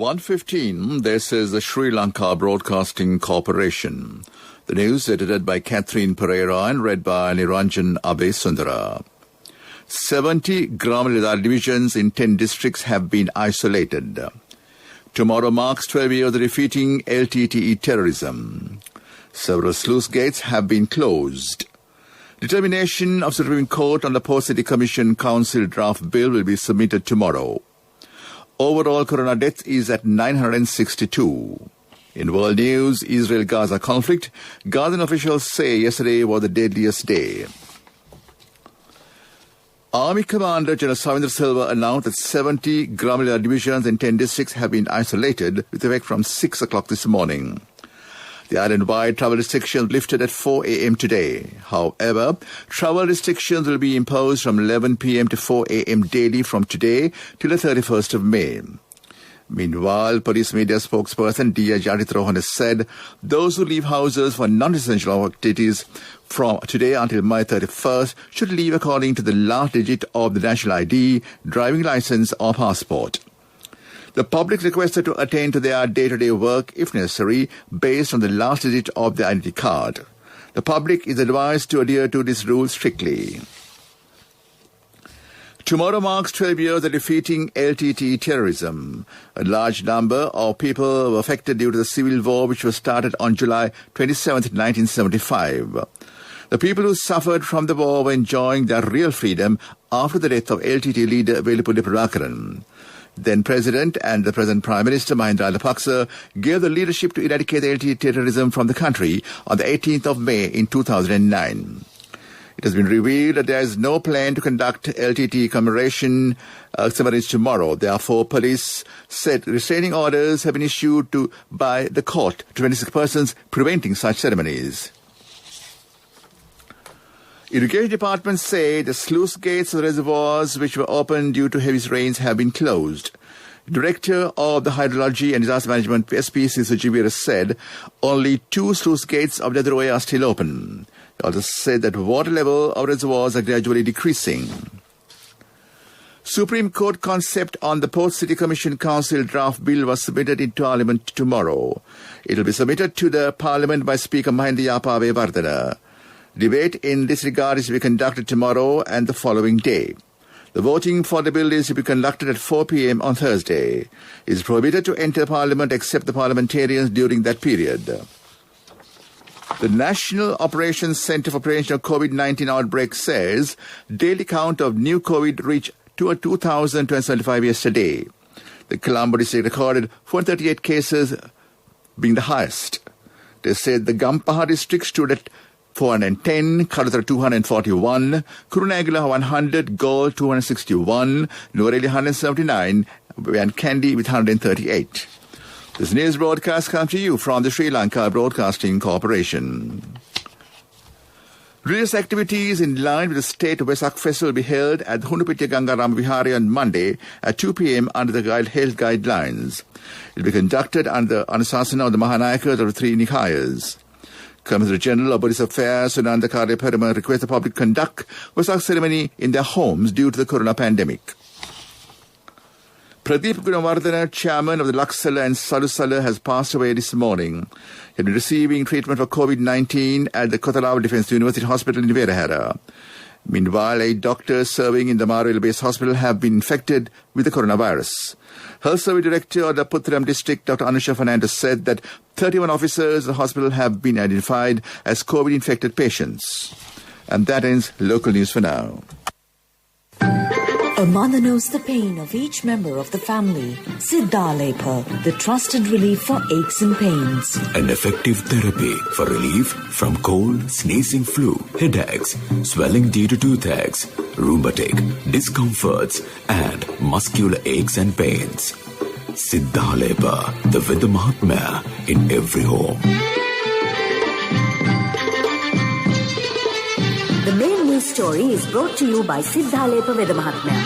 1:15, this is the Sri Lanka Broadcasting Corporation. The news edited by Catherine Pereira and read by Niranjan Abesundara. 70 Gram divisions in 10 districts have been isolated. Tomorrow marks 12 years of defeating LTTE terrorism. Several sluice gates have been closed. Determination of Supreme Court on the Port City Commission Council draft bill will be submitted tomorrow. Overall corona death is at 962. In world news, Israel-Gaza conflict, Gazan officials say yesterday was the deadliest day. Army Commander General Savindra Silva announced that 70 Gram divisions in 10 districts have been isolated with effect from 6 o'clock this morning. The island-wide travel restrictions lifted at 4 a.m. today. However, travel restrictions will be imposed from 11 p.m. to 4 a.m. daily from today till the 31st of May. Meanwhile, police media spokesperson D.I. Jadith Rohan has said those who leave houses for non-essential activities from today until May 31st should leave according to the last digit of the national ID, driving license or passport. The public requested to attend to their day-to-day work, if necessary, based on the last digit of the identity card. The public is advised to adhere to this rule strictly. Tomorrow marks 12 years of defeating LTTE terrorism. A large number of people were affected due to the civil war which was started on July 27, 1975. The people who suffered from the war were enjoying their real freedom after the death of LTTE leader Velupudi Prabhakaran. Then President and the present Prime Minister Mahinda Rajapaksa gave the leadership to eradicate LTTE terrorism from the country on the 18th of May in 2009. It has been revealed that there is no plan to conduct LTTE commemoration ceremonies tomorrow. Therefore, police said restraining orders have been issued by the court to 26 persons preventing such ceremonies. Irrigation departments say the sluice gates of reservoirs which were opened due to heavy rains have been closed. Director of the Hydrology and Disaster Management SPC Sujivira said only 2 sluice gates of the reservoir are still open. He also said that water level of reservoirs are gradually decreasing. Supreme Court concept on the Port City Commission Council draft bill was submitted in Parliament tomorrow. It will be submitted to the Parliament by Speaker Mahinda Yapavewardena. Debate in this regard is to be conducted tomorrow and the following day. The voting for the bill is to be conducted at 4 p.m. on Thursday. It is prohibited to enter Parliament except the parliamentarians during that period. The National Operations Centre for Prevention of COVID-19 Outbreak says daily count of new COVID reached 2,275 yesterday. The Colombo district recorded 438 cases, being the highest. They said the Gampaha district stood at 410, Karuthara 241, Kurunegala 100, Galle 261, Nuwara 179, and Kandy with 138. This news broadcast comes to you from the Sri Lanka Broadcasting Corporation. Religious activities in line with the state Vesak Festival will be held at the Hunupitiya Gangaram Vihari on Monday at 2 p.m. under the health guidelines. It will be conducted under the Anusasana of the Mahanayakas of the 3 Nikayas. Commissioner General of Buddhist Affairs Sunanda Karya Peruma requests the public conduct Vesak ceremony in their homes due to the corona pandemic. Pradeep Gunawardena, chairman of the Laksala and Salusala, has passed away this morning. He had been receiving treatment for COVID-19 at the Kotharawa Defence University Hospital in Verahara. Meanwhile, 8 doctors serving in the Marwell-based hospital have been infected with the coronavirus. Health Service Director of the Puttalam District, Dr. Anusha Fernandez, said that 31 officers of the hospital have been identified as COVID-infected patients. And that ends local news for now. A mother knows the pain of each member of the family. Siddhalepa, the trusted relief for aches and pains. An effective therapy for relief from cold, sneezing, flu, headaches, swelling due to toothaches, rheumatic, discomforts, and muscular aches and pains. Siddhalepa, the Veda Mahatmya in every home. The main news story is brought to you by Siddhalepa Veda Mahatmya.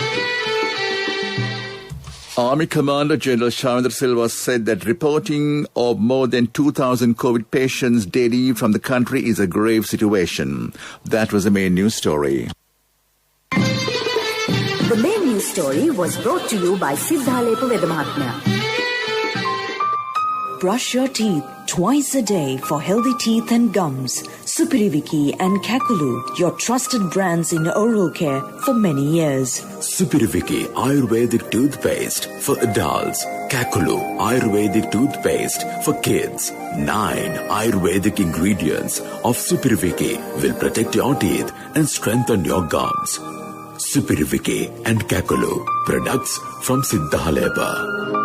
Army Commander General Savindra Silva said that reporting of more than 2,000 COVID patients daily from the country is a grave situation. That was the main news story. The main news story was brought to you by Siddhalepa Veda Mahatmya. brush your teeth twice a day for healthy teeth and gums. Supiriviki and Kakulu, your trusted brands in oral care for many years. Supiriviki Ayurvedic toothpaste for adults. Kakulu Ayurvedic toothpaste for kids. 9 Ayurvedic ingredients of Supiriviki will protect your teeth and strengthen your gums. Supiriviki and Kakulu, products from Siddhaleba.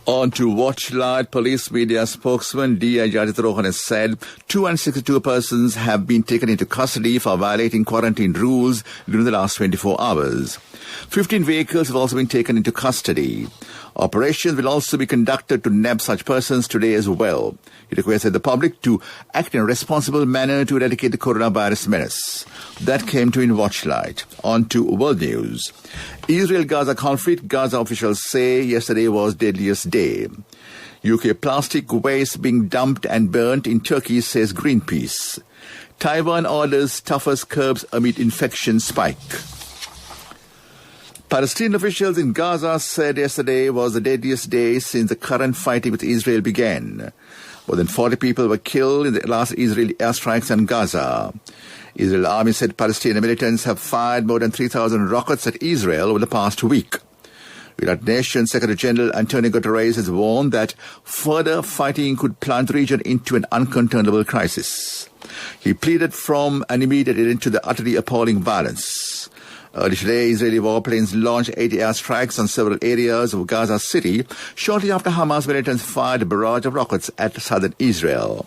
On to Watchlight, police media spokesman D.I. Jadith Rohan has said 262 persons have been taken into custody for violating quarantine rules during the last 24 hours. 15 vehicles have also been taken into custody. Operations will also be conducted to nab such persons today as well. He requested the public to act in a responsible manner to eradicate the coronavirus menace. That came to in Watchlight. On to world news. Israel-Gaza conflict, Gaza officials say yesterday was deadliest day. UK plastic waste being dumped and burnt in Turkey, says Greenpeace. Taiwan orders toughest curbs amid infection spike. Palestinian officials in Gaza said yesterday was the deadliest day since the current fighting with Israel began. More than 40 people were killed in the last Israeli airstrikes on Gaza. Israel army said Palestinian militants have fired more than 3,000 rockets at Israel over the past week. United Nations Secretary General Antonio Guterres has warned that further fighting could plunge the region into an uncontrollable crisis. He pleaded from an immediate end to the utterly appalling violence. Earlier today, Israeli warplanes launched 80 airstrikes on several areas of Gaza City shortly after Hamas militants fired a barrage of rockets at southern Israel.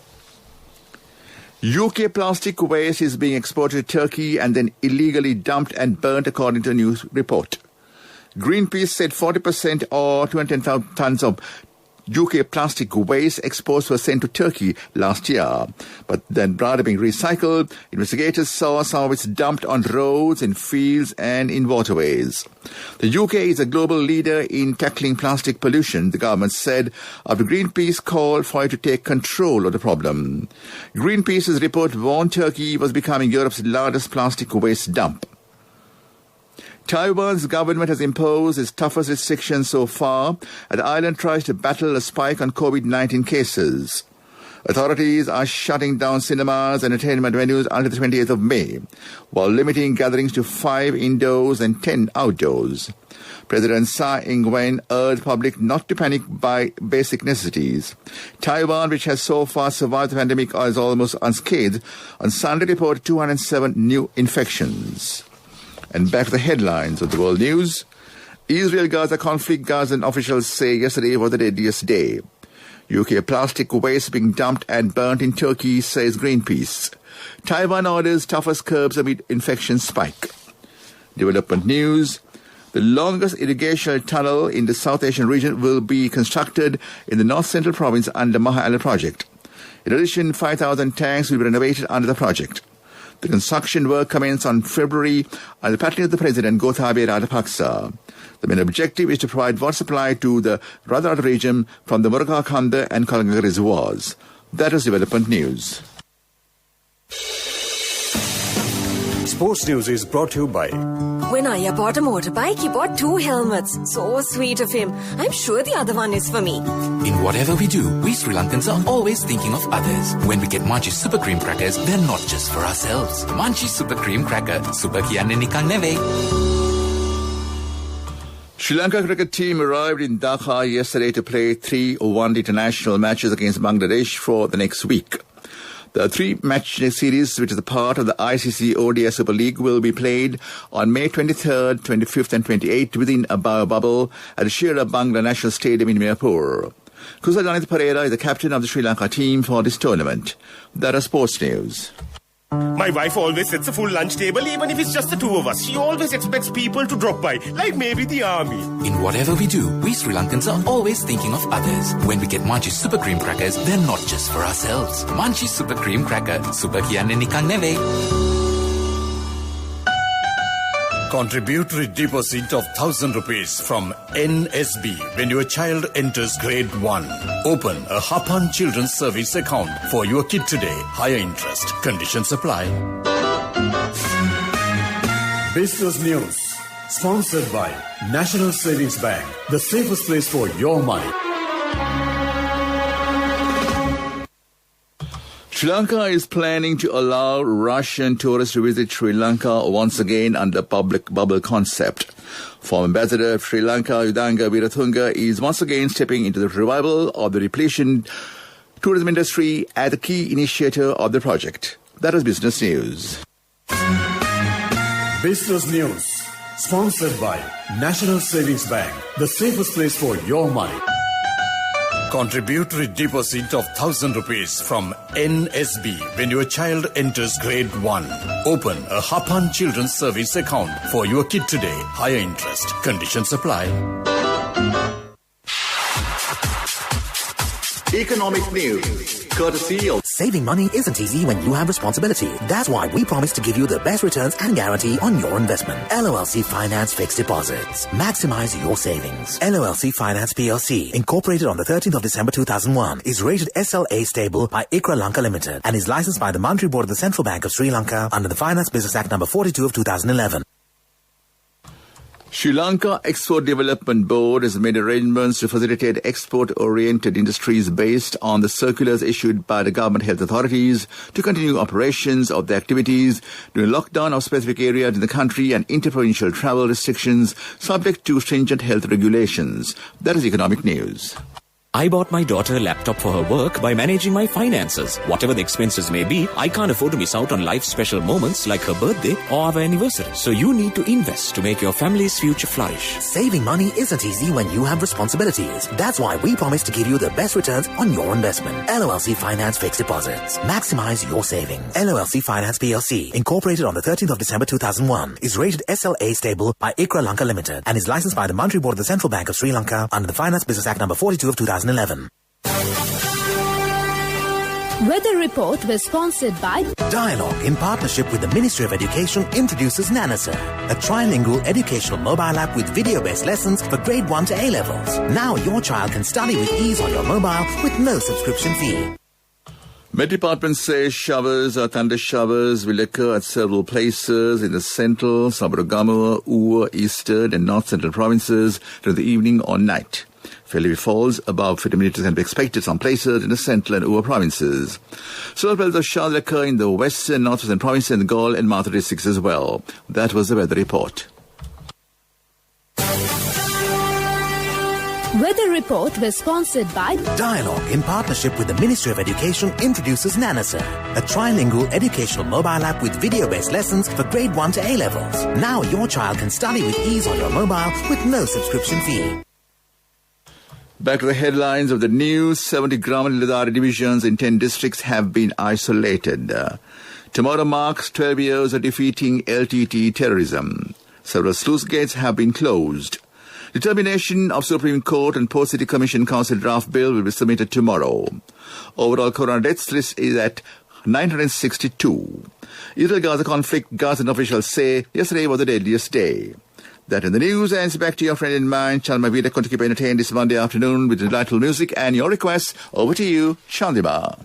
UK plastic waste is being exported to Turkey and then illegally dumped and burnt, according to a news report. Greenpeace said 40% or 210,000 tons of UK plastic waste exports were sent to Turkey last year, but then rather being recycled. Investigators saw some of it dumped on roads, in fields and in waterways. The UK is a global leader in tackling plastic pollution, the government said, after Greenpeace called for it to take control of the problem. Greenpeace's report warned Turkey was becoming Europe's largest plastic waste dump. Taiwan's government has imposed its toughest restrictions so far as the island tries to battle a spike on COVID-19 cases. Authorities are shutting down cinemas and entertainment venues until the 28th of May, while limiting gatherings to 5 indoors and 10 outdoors. President Tsai Ing-wen urged the public not to panic by basic necessities. Taiwan, which has so far survived the pandemic, is almost unscathed. On Sunday, reported 207 new infections. And back to the headlines of the world news. Israel-Gaza conflict, Gazan officials say yesterday was the deadliest day. UK plastic waste being dumped and burnt in Turkey, says Greenpeace. Taiwan orders toughest curbs amid infection spike. Development news. The longest irrigation tunnel in the South Asian region will be constructed in the north-central province under Maha Island project. In addition, 5,000 tanks will be renovated under the project. The construction work commenced on February under the patronage of the President Gotabaya Rajapaksa. The main objective is to provide water supply to the Radha region from the Murugakhanda and Kalanga reservoirs. That is development news. Sports News is brought to you by... When Aya bought a motorbike, he bought 2 helmets. So sweet of him. I'm sure the other one is for me. In whatever we do, we Sri Lankans are always thinking of others. When we get Munchie Super Cream Crackers, they're not just for ourselves. Munchie Super Cream Cracker. Super kiyanne nikan neve. Sri Lanka cricket team arrived in Dhaka yesterday to play 3 one-day international matches against Bangladesh for the next week. The 3-match series, which is a part of the ICC ODI Super League, will be played on May 23rd, 25th and 28th within a bio-bubble at the Shira Bangla National Stadium in Mirpur. Kusal Janith Pereira is the captain of the Sri Lanka team for this tournament. That is sports news. My wife always sets a full lunch table, even if it's just the 2 of us. She always expects people to drop by, like maybe the army. In whatever we do, we Sri Lankans are always thinking of others. When we get Munchie Super Cream Crackers, they're not just for ourselves. Munchie Super Cream Cracker. Super kiyanne nikan neve. Contributory deposit of 1,000 rupees from NSB when your child enters grade 1. Open a Hapan Children's Service account for your kid today. Higher interest. Conditions apply. Business News. Sponsored by National Savings Bank. The safest place for your money. Sri Lanka is planning to allow Russian tourists to visit Sri Lanka once again under public bubble concept. Former Ambassador of Sri Lanka, Yudanga Virathunga, is once again stepping into the revival of the repletion tourism industry as a key initiator of the project. That is Business News. Business News, sponsored by National Savings Bank, the safest place for your money. Contributory deposit of 1,000 rupees from NSB when your child enters grade 1. Open a Hapan Children's Service account for your kid today. Higher interest. Conditions apply. Economic News, courtesy of Saving money isn't easy when you have responsibility. That's why we promise to give you the best returns and guarantee on your investment. LOLC Finance Fixed Deposits. Maximize your savings. LOLC Finance PLC, incorporated on the 13th of December 2001, is rated SLA stable by ICRA Lanka Limited and is licensed by the Monetary Board of the Central Bank of Sri Lanka under the Finance Business Act number 42 of 2011. Sri Lanka Export Development Board has made arrangements to facilitate export-oriented industries based on the circulars issued by the government health authorities to continue operations of the activities during lockdown of specific areas in the country and interprovincial travel restrictions subject to stringent health regulations. That is Economic News. I bought my daughter a laptop for her work by managing my finances. Whatever the expenses may be, I can't afford to miss out on life's special moments like her birthday or our anniversary. So you need to invest to make your family's future flourish. Saving money isn't easy when you have responsibilities. That's why we promise to give you the best returns on your investment. LOLC Finance Fixed Deposits. Maximize your savings. LOLC Finance PLC, incorporated on the 13th of December 2001, is rated SLA stable by ICRA Lanka Limited and is licensed by the Monetary Board of the Central Bank of Sri Lanka under the Finance Business Act number 42 of 2011. Weather Report was sponsored by Dialogue, in partnership with the Ministry of Education, introduces Nanasa, a trilingual educational mobile app with video-based lessons for grade 1 to A-levels. Now your child can study with ease on your mobile with no subscription fee. Met Department says showers or thunder showers will occur at several places in the central, Sabaragamuwa, Uva, eastern and north central provinces during the evening or night. Fairly falls above 50 minutes can be expected some places in the central and Uva provinces. Several belts of showers will occur in the western and northwestern provinces and Gaul and Matha districts as well. That was the weather report. Weather Report was sponsored by Dialogue, in partnership with the Ministry of Education, introduces Nanasa, a trilingual educational mobile app with video-based lessons for grade 1 to A-levels. Now your child can study with ease on your mobile with no subscription fee. Back to the headlines of the news. 70 Gram and Ladari divisions in 10 districts have been isolated. Tomorrow marks 12 years of defeating LTT terrorism. Several sluice gates have been closed. Determination of Supreme Court and Port City Commission Council draft bill will be submitted tomorrow. Overall corona deaths list is at 962. Israel-Gaza conflict, Gazan officials say yesterday was the deadliest day. That in the news, and back to your friend in mind, Chandima Vida, going to keep entertained this Monday afternoon with delightful music and your requests. Over to you, Chandima.